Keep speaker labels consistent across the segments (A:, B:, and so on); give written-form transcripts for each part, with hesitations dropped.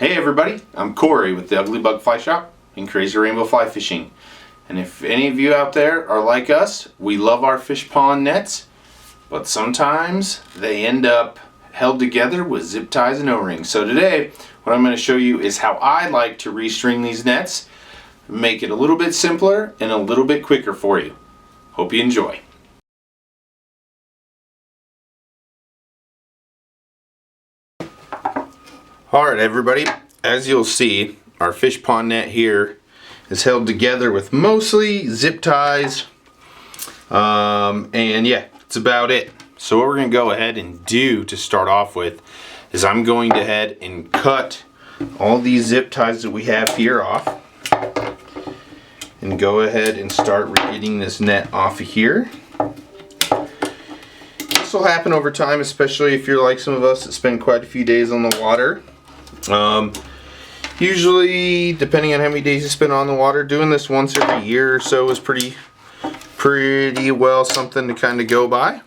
A: Hey everybody, I'm Corey with the Ugly Bug Fly Shop and Crazy Rainbow Fly Fishing. And if any of you out there are like us, we love our fish pond nets, but sometimes they end up held together with zip ties and O-rings. So today, what I'm going to show you is how I like to restring these nets, make it a little bit simpler and a little bit quicker for you. Hope you enjoy. Alright everybody, as you'll see, our fish pond net here is held together with mostly zip ties, and yeah, that's about it. So what we're going to go ahead and do to start off with is I'm going to head and cut all these zip ties that we have here off and go ahead and start getting this net off of here. This will happen over time, especially if you're like some of us that spend quite a few days on the water. Usually, depending on how many days you spend on the water, doing this once every year or so is pretty well something to kind of go by.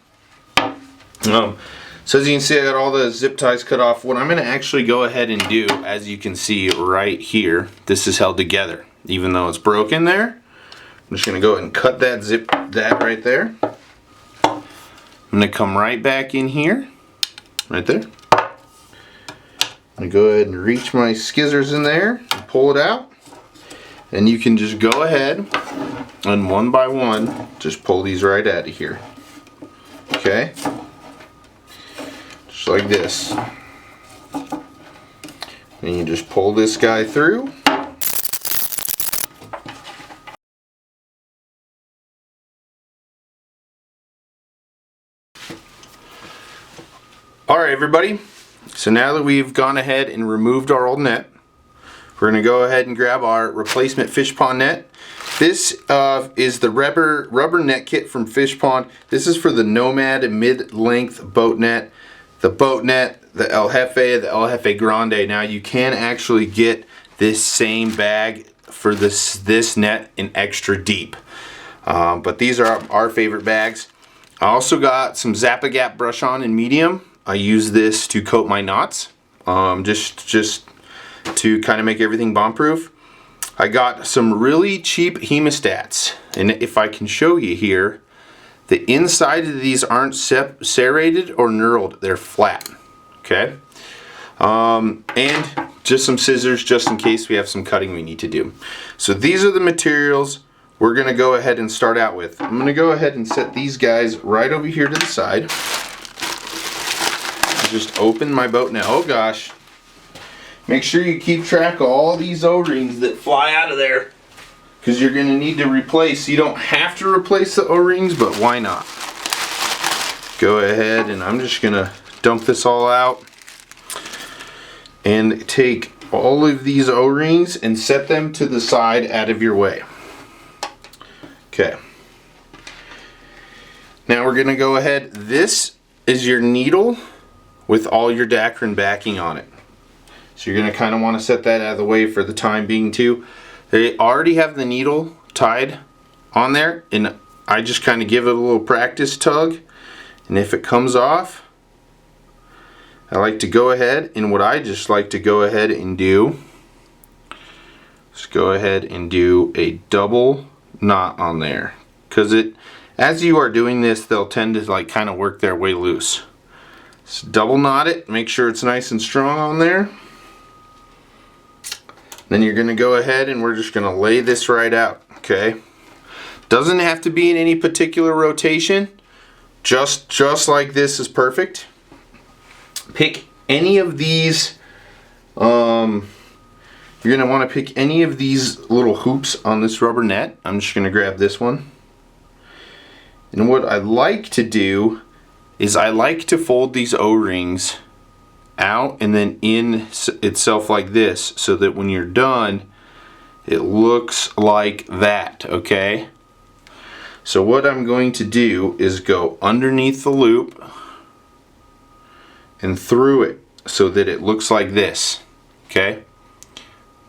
A: So as you can see, I got all the zip ties cut off. What I'm going to actually go ahead and do, as you can see right here, this is held together. Even though it's broken there, I'm just going to go ahead and cut that right there. I'm going to come right back in here, right there. I'm going to go ahead and reach my skizzers in there and pull it out. And you can just go ahead and one by one just pull these right out of here. Okay? Just like this. And you just pull this guy through. Alright everybody. So now that we've gone ahead and removed our old net, we're going to go ahead and grab our replacement fish pond net. This is the rubber net kit from Fish Pond. This is for the Nomad mid-length boat net. The boat net, the El Jefe Grande. Now you can actually get this same bag for this net in extra deep. But these are our favorite bags. I also got some Zap-A-Gap brush on in medium. I use this to coat my knots, just to kind of make everything bomb-proof. I got some really cheap hemostats, and if I can show you here, the inside of these aren't serrated or knurled, they're flat, okay? And just some scissors just in case we have some cutting we need to do. So these are the materials we're going to go ahead and start out with. I'm going to go ahead and set these guys right over here to the side. Just open my boat now. Oh gosh. Make sure you keep track of all these O-rings that fly out of there, because you're going to need to replace. You don't have to replace the O-rings, but why not? Go ahead and I'm just going to dump this all out and take all of these O-rings and set them to the side out of your way. Okay. Now we're going to go ahead. This is your needle with all your Dacron backing on it. So you're going to kind of want to set that out of the way for the time being too. They already have the needle tied on there, and I just kind of give it a little practice tug, and if it comes off, I like to go ahead, and what I just like to go ahead and do is go ahead and do a double knot on there, because as you are doing this, they'll tend to like kind of work their way loose. So double knot it, make sure it's nice and strong on there. Then you're going to go ahead and we're just going to lay this right out, okay? Doesn't have to be in any particular rotation. Just like this is perfect. Pick any of these, you're going to want to pick any of these little hoops on this rubber net. I'm just going to grab this one. And what I like to do is I like to fold these O-rings out and then in itself like this, so that when you're done it looks like that, okay? So what I'm going to do is go underneath the loop and through it so that it looks like this, okay?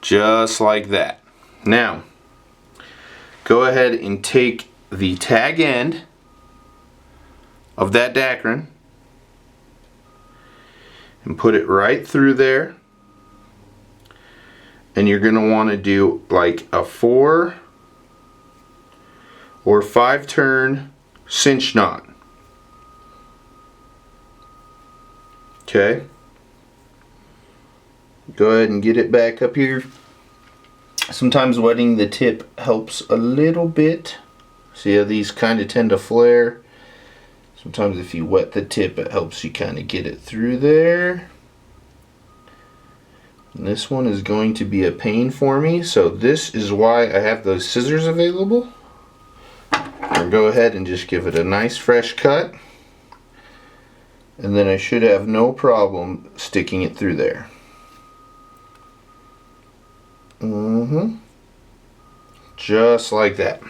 A: Just like that. Now go ahead and take the tag end of that Dacron and put it right through there and you're going to want to do like a 4 or 5 turn cinch knot. Okay. Go ahead and get it back up here. Sometimes wetting the tip helps a little bit. See how these kind of tend to flare? Sometimes if you wet the tip, it helps you kind of get it through there. And this one is going to be a pain for me, so this is why I have those scissors available. I'll go ahead and just give it a nice fresh cut. And then I should have no problem sticking it through there. Just like that.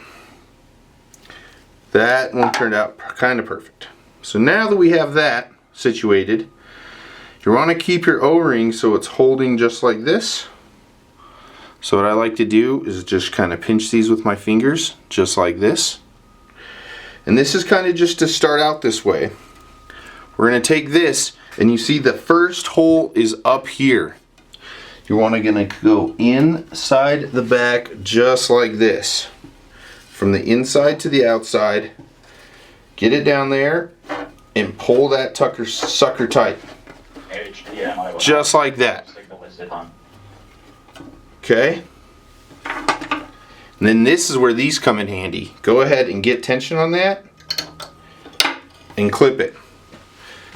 A: That one turned out kind of perfect. So now that we have that situated, you want to keep your O-ring so it's holding just like this. So what I like to do is just kind of pinch these with my fingers, just like this. And this is kind of just to start out this way. We're going to take this, and you see the first hole is up here. You want to go inside the back just like this. From the inside to the outside. Get it down there and pull that sucker tight. Just like that. Okay? And then this is where these come in handy. Go ahead and get tension on that and clip it.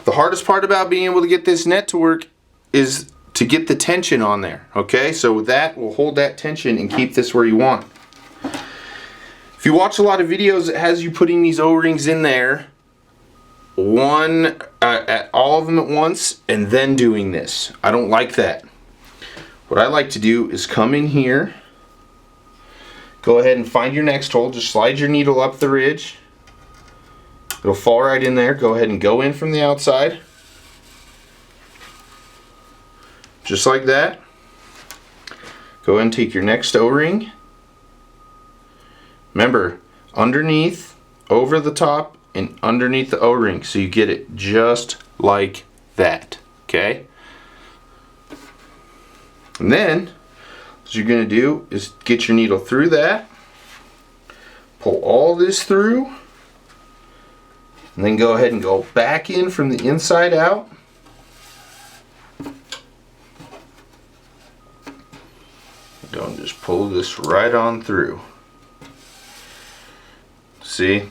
A: The hardest part about being able to get this net to work is to get the tension on there. Okay? So with that, we'll hold that tension and keep this where you want. If you watch a lot of videos, it has you putting these O-rings in there, all of them at once, and then doing this. I don't like that. What I like to do is come in here, go ahead and find your next hole, just slide your needle up the ridge. It'll fall right in there. Go ahead and go in from the outside. Just like that. Go ahead and take your next O-ring. Remember, underneath, over the top, and underneath the O-ring, so you get it just like that, okay? And then, what you're going to do is get your needle through that, pull all this through, and then go ahead and go back in from the inside out. Go and just pull this right on through. See,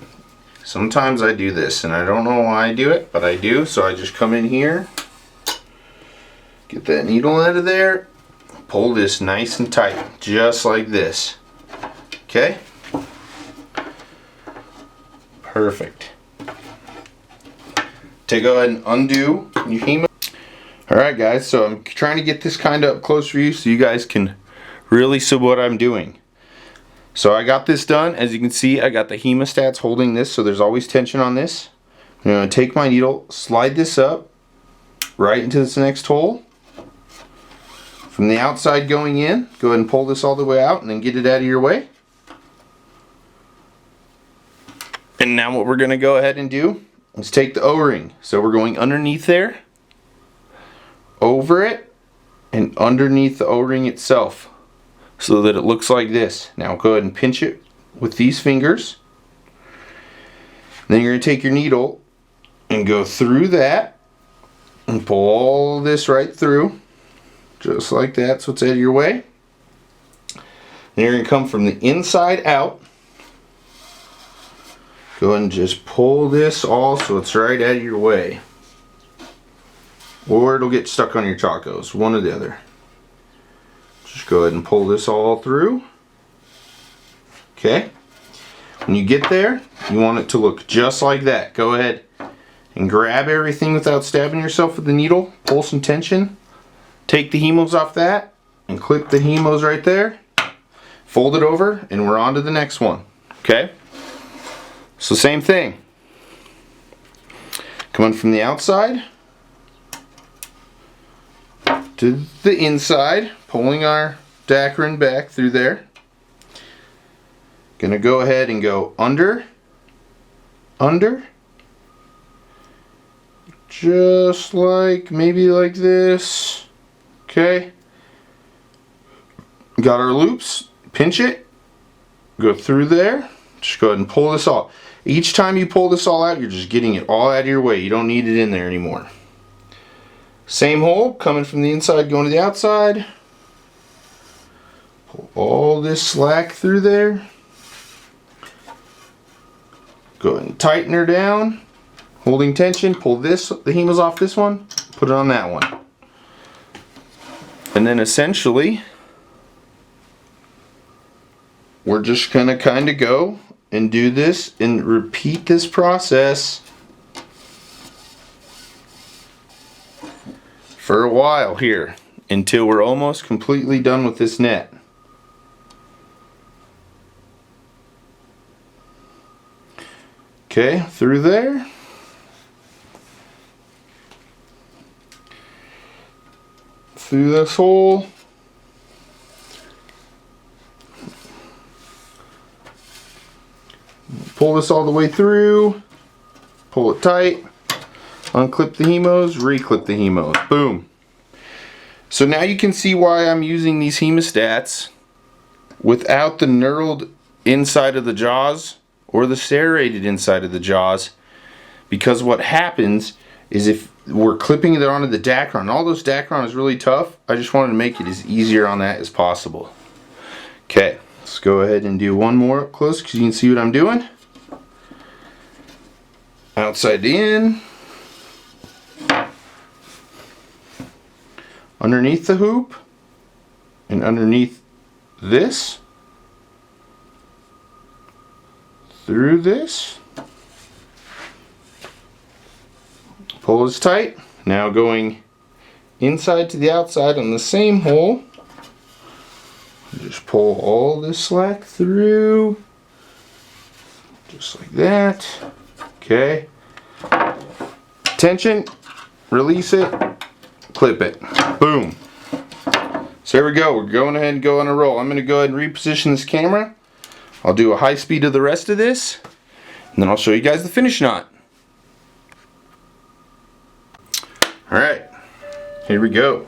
A: sometimes I do this and I don't know why I do it, but I do. So I just come in here, get that needle out of there, pull this nice and tight, just like this. Okay? Perfect. Go ahead and undo your hemo. Alright guys, so I'm trying to get this kind of up close for you so you guys can really see what I'm doing. So I got this done. As you can see, I got the hemostats holding this, so there's always tension on this. I'm going to take my needle, slide this up right into this next hole. From the outside going in, go ahead and pull this all the way out and then get it out of your way. And now what we're going to go ahead and do is take the O-ring. So we're going underneath there, over it, and underneath the O-ring itself, so that it looks like this. Now go ahead and pinch it with these fingers. Then you're going to take your needle and go through that and pull all this right through, just like that, so it's out of your way. Then you're going to come from the inside out. Go ahead and just pull this all so it's right out of your way. Or it'll get stuck on your tacos, one or the other. Just go ahead and pull this all through. Okay. When you get there, you want it to look just like that. Go ahead and grab everything without stabbing yourself with the needle. Pull some tension. Take the hemos off that and clip the hemos right there. Fold it over and we're on to the next one. Okay. So same thing. Coming from the outside to the inside, pulling our dacron back through there. Gonna go ahead and go under, just like, maybe like this, okay? got our loops, pinch it, go through there, just go ahead and pull this all. Each time you pull this all out, you're just getting it all out of your way. You don't need it in there anymore. Same hole, coming from the inside, going to the outside. Pull all this slack through there. Go ahead and tighten her down. Holding tension, pull this, the hemos off this one, put it on that one. And then essentially, we're just gonna kind of go and do this and repeat this process for a while here until we're almost completely done with this net. Okay, through there. Through this hole. Pull this all the way through. Pull it tight. Unclip the hemos, reclip the hemos. Boom. So now you can see why I'm using these hemostats without the knurled inside of the jaws or the serrated inside of the jaws, because what happens is if we're clipping it onto the Dacron, all those Dacron is really tough. I just wanted to make it as easier on that as possible. Okay, let's go ahead and do one more up close because you can see what I'm doing. Outside in. Underneath the hoop. And underneath this. Through this. Pull is tight. Now going inside to the outside on the same hole. Just pull all this slack through. Just like that. Okay. Tension. Release it. Clip it. Boom. So there we go. We're going ahead and go on a roll. I'm going to go ahead and reposition this camera. I'll do a high speed of the rest of this. And then I'll show you guys the finish knot. Alright, here we go.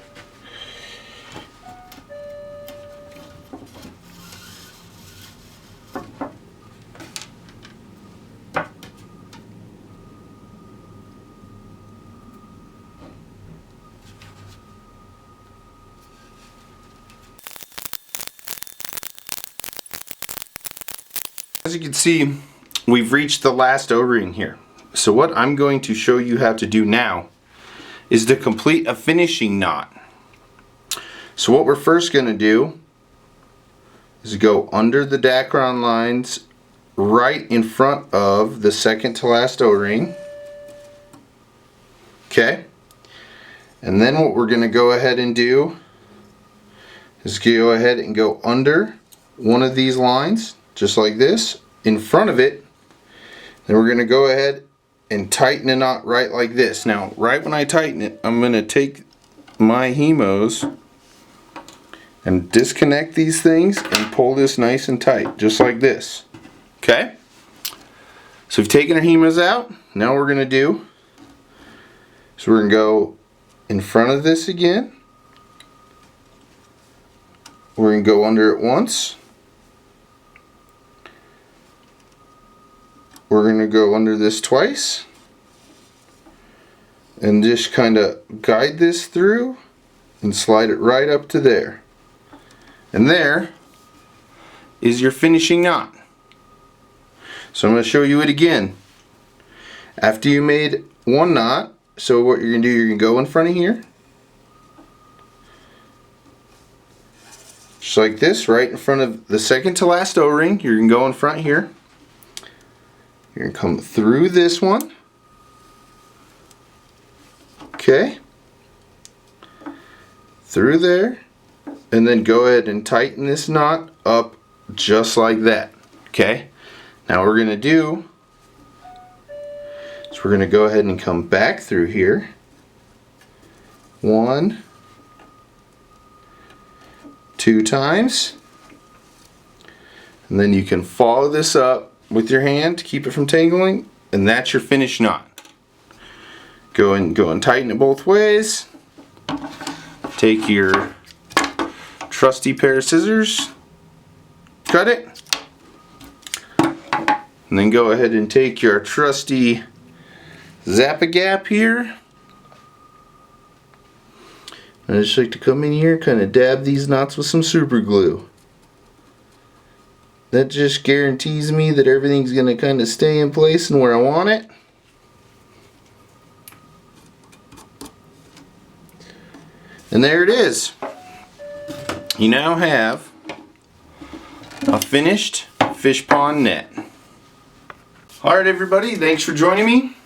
A: As you can see, we've reached the last O-ring here. So what I'm going to show you how to do now is to complete a finishing knot. So what we're first going to do is go under the Dacron lines right in front of the second to last O-ring. Okay. And then what we're going to go ahead and do is go ahead and go under one of these lines, just like this, in front of it. Then we're going to go ahead and tighten a knot right like this. Now, right when I tighten it, I'm going to take my hemos and disconnect these things and pull this nice and tight, just like this. Okay? So we've taken our hemos out. Now what we're going to do is we're going to go in front of this again. We're going to go under it once. We're going to go under this twice and just kind of guide this through and slide it right up to there. And there is your finishing knot. So I'm going to show you it again. After you made one knot, so what you're going to do, you're going to go in front of here. Just like this, right in front of the second to last O-ring. You're going to go in front here. You're going to come through this one. Okay. Through there. And then go ahead and tighten this knot up just like that. Okay. Now what we're going to do is we're going to go ahead and come back through here. 1, 2 times. And then you can follow this up with your hand to keep it from tangling, and that's your finish knot. Go and tighten it both ways. Take your trusty pair of scissors, cut it, and then go ahead and take your trusty Zap-A-Gap here. I just like to come in here, kind of dab these knots with some super glue. That just guarantees me that everything's going to kind of stay in place and where I want it. And there it is. You now have a finished fish pond net. Alright everybody, thanks for joining me.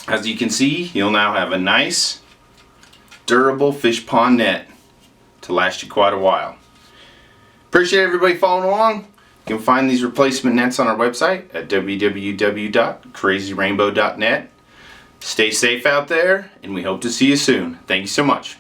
A: As you can see, you'll now have a nice, durable fish pond net to last you quite a while. Appreciate everybody following along. You can find these replacement nets on our website at www.crazyrainbow.net. Stay safe out there, and we hope to see you soon. Thank you so much.